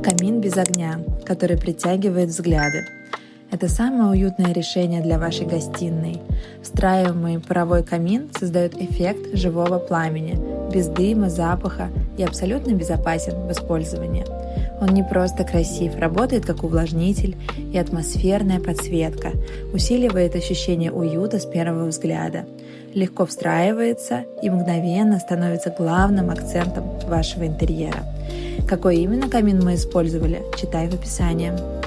Камин без огня, который притягивает взгляды. Это самое уютное решение для вашей гостиной. Встраиваемый паровой камин создает эффект живого пламени, без дыма, запаха и абсолютно безопасен в использовании. Он не просто красив, работает как увлажнитель и атмосферная подсветка, усиливает ощущение уюта с первого взгляда, легко встраивается и мгновенно становится главным акцентом вашего интерьера. Какой именно камин мы использовали, читай в описании.